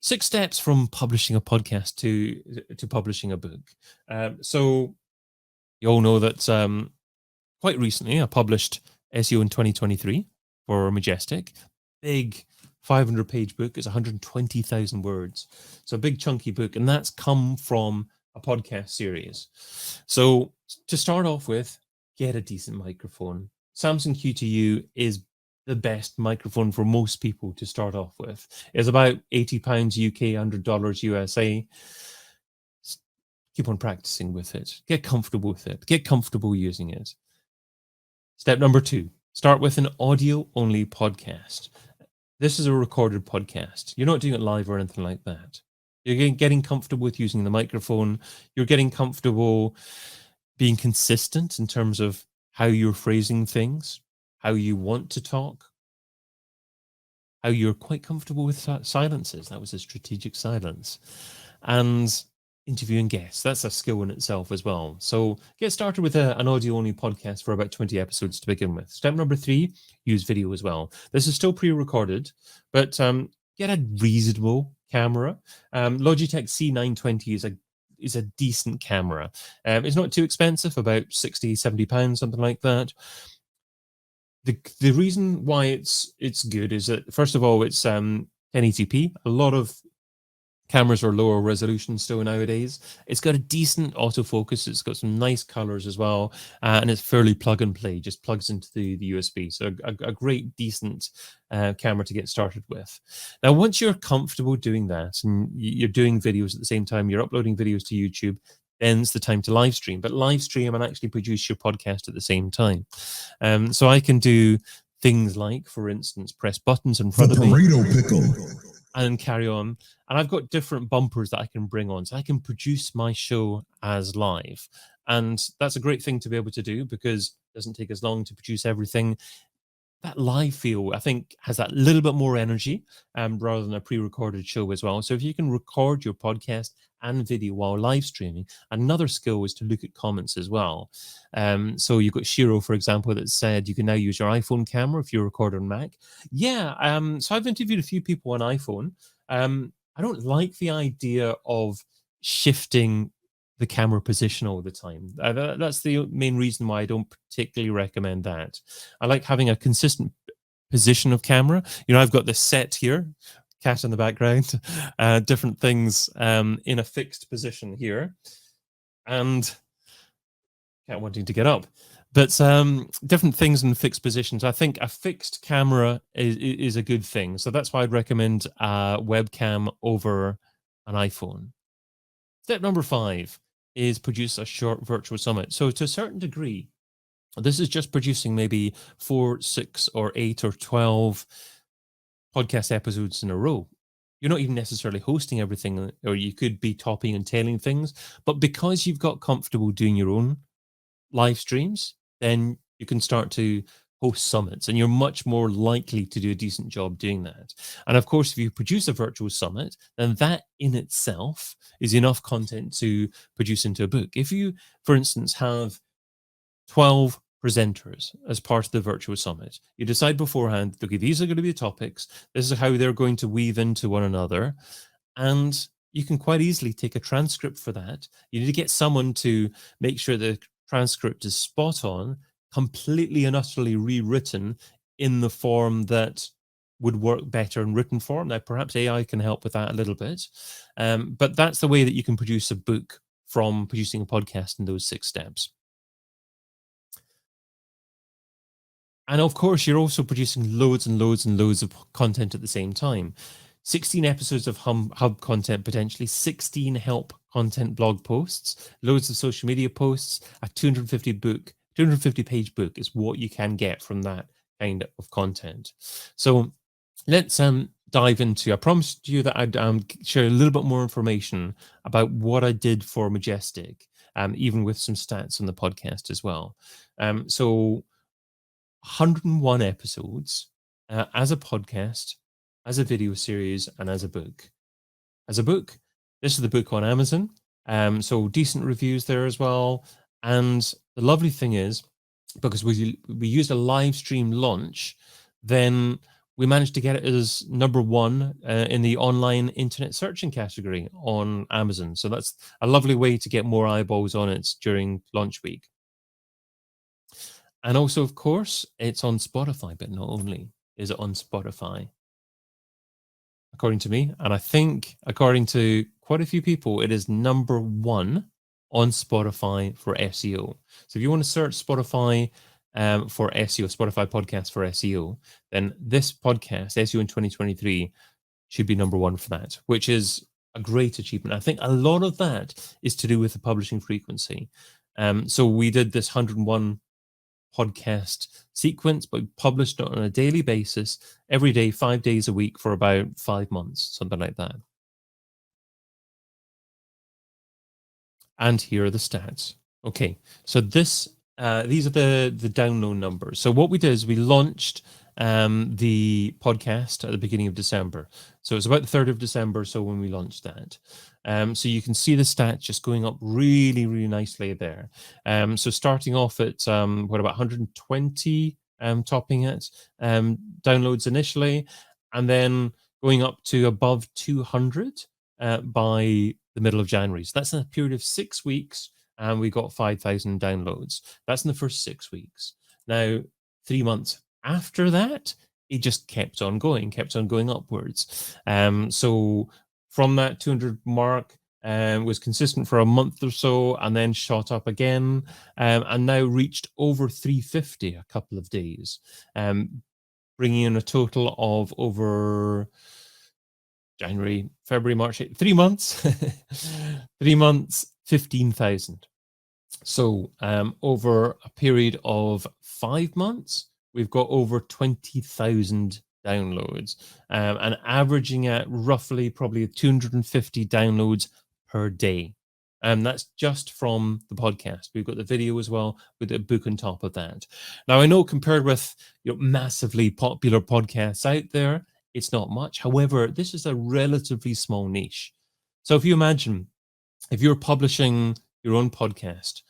6 steps from publishing a podcast to publishing a book. So you all know that quite recently I published SEO in 2023 for Majestic. Big 500-page book. It's 120,000 words. So a big chunky book, and that's come from a podcast series. So to start off with, get a decent microphone. Samsung Q2U is the best microphone for most people to start off with. It's about £80 UK, $100 USA. Keep on practicing with it. Get comfortable with it. Get comfortable using it. Step number 2, start with an audio-only podcast. This is a recorded podcast. You're not doing it live or anything like that. You're getting comfortable with using the microphone. You're getting comfortable being consistent in terms of how you're phrasing things, how you want to talk, how you're quite comfortable with silences. That was a strategic silence. And interviewing guests, that's a skill in itself as well. So get started with an audio-only podcast for about 20 episodes to begin with. Step number 3, use video as well. This is still pre-recorded, but get a reasonable camera. Logitech C920 is a decent camera. It's not too expensive, about 60, 70 pounds, something like that. The reason why it's good is that, first of all, it's 1080p. A lot of cameras are lower resolution still nowadays. It's got a decent autofocus. It's got some nice colors as well, and it's fairly plug and play. Just plugs into the USB. So a great, decent camera to get started with. Now, once you're comfortable doing that, and you're doing videos at the same time, you're uploading videos to YouTube, then it's the time to live stream. But live stream and actually produce your podcast at the same time. So I can do things like, for instance, press buttons in front of me. Burrito pickle. And carry on. And I've got different bumpers that I can bring on. So I can produce my show as live. And that's a great thing to be able to do, because it doesn't take as long to produce everything. That live feel, I think, has that little bit more energy rather than a pre-recorded show as well. So if you can record your podcast and video while live streaming, another skill is to look at comments as well. So you've got Shiro, for example, that said you can now use your iPhone camera if you record on Mac. Yeah, so I've interviewed a few people on iPhone. I don't like the idea of shifting the camera position all the time. That's the main reason why I don't particularly recommend that. I like having a consistent position of camera. You know, I've got this set here, cat in the background, different things in a fixed position here, and cat wanting to get up. But different things in fixed positions. I think a fixed camera is a good thing. So that's why I'd recommend a webcam over an iPhone. Step number 5 is produce a short virtual summit. So to a certain degree, this is just producing maybe 4, 6, or 8 or 12 podcast episodes in a row. You're not even necessarily hosting everything, or you could be topping and tailing things. But because you've got comfortable doing your own live streams, then you can start to host summits, and you're much more likely to do a decent job doing that. And of course, if you produce a virtual summit, then that in itself is enough content to produce into a book. If you, for instance, have 12 presenters as part of the virtual summit, you decide beforehand, okay, these are going to be the topics, this is how they're going to weave into one another, and you can quite easily take a transcript for that. You need to get someone to make sure the transcript is spot on, completely and utterly rewritten in the form that would work better in written form. Now, perhaps AI can help with that a little bit, but that's the way that you can produce a book from producing a podcast in those 6 steps. And of course, you're also producing loads and loads and loads of content at the same time. 16 episodes of hub content, potentially 16 help content blog posts, loads of social media posts, a 250-page book is what you can get from that kind of content. So let's dive into, I promised you that I'd share a little bit more information about what I did for Majestic, even with some stats on the podcast as well. So 101 episodes as a podcast, as a video series, and as a book. As a book, this is the book on Amazon. So decent reviews there as well. And the lovely thing is, because we used a live stream launch, then we managed to get it as number one in the online internet searching category on Amazon. So that's a lovely way to get more eyeballs on it during launch week. And also, of course, it's on Spotify, but not only is it on Spotify, according to me, and I think according to quite a few people, it is number one on Spotify for SEO. So if you want to search Spotify for SEO, Spotify podcast for SEO, then this podcast, SEO in 2023, should be number one for that, which is a great achievement. I think a lot of that is to do with the publishing frequency. So we did this 101 podcast sequence, but we published it on a daily basis, every day, 5 days a week for about 5 months, something like that. And here are the stats. Okay, so these are the download numbers. So what we did is we launched the podcast at the beginning of December. So it's about the 3rd of December, so when we launched that. So you can see the stats just going up really, really nicely there. So starting off at what, about 120, topping it, downloads initially, and then going up to above 200 by the middle of January. So that's in a period of 6 weeks, and we got 5,000 downloads. That's in the first 6 weeks. Now, 3 months after that, it just kept on going upwards. So from that 200 mark, was consistent for a month or so, and then shot up again, and now reached over 350 a couple of days, bringing in a total of over January, February, March, 3 months, 3 months, 15,000. So over a period of 5 months, we've got over 20,000 downloads, and averaging at roughly probably 250 downloads per day. And that's just from the podcast. We've got the video as well with a book on top of that. Now, I know compared with massively popular podcasts out there, it's not much. However, this is a relatively small niche. So if you imagine, if you're publishing your own podcast,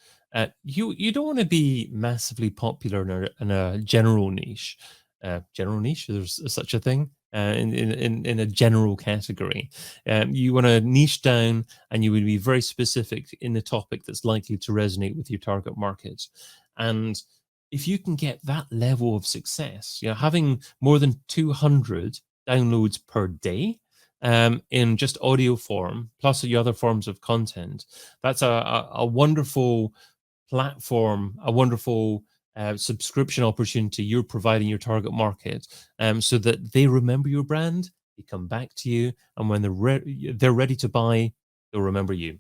you don't want to be massively popular in a general niche. General niche, there's such a thing in a general category. You want to niche down, and you would be very specific in the topic that's likely to resonate with your target market. And if you can get that level of success, having more than 200 downloads per day, in just audio form, plus the other forms of content, that's a wonderful platform, a wonderful subscription opportunity you're providing your target market, so that they remember your brand, they come back to you, and when they're ready to buy, they'll remember you.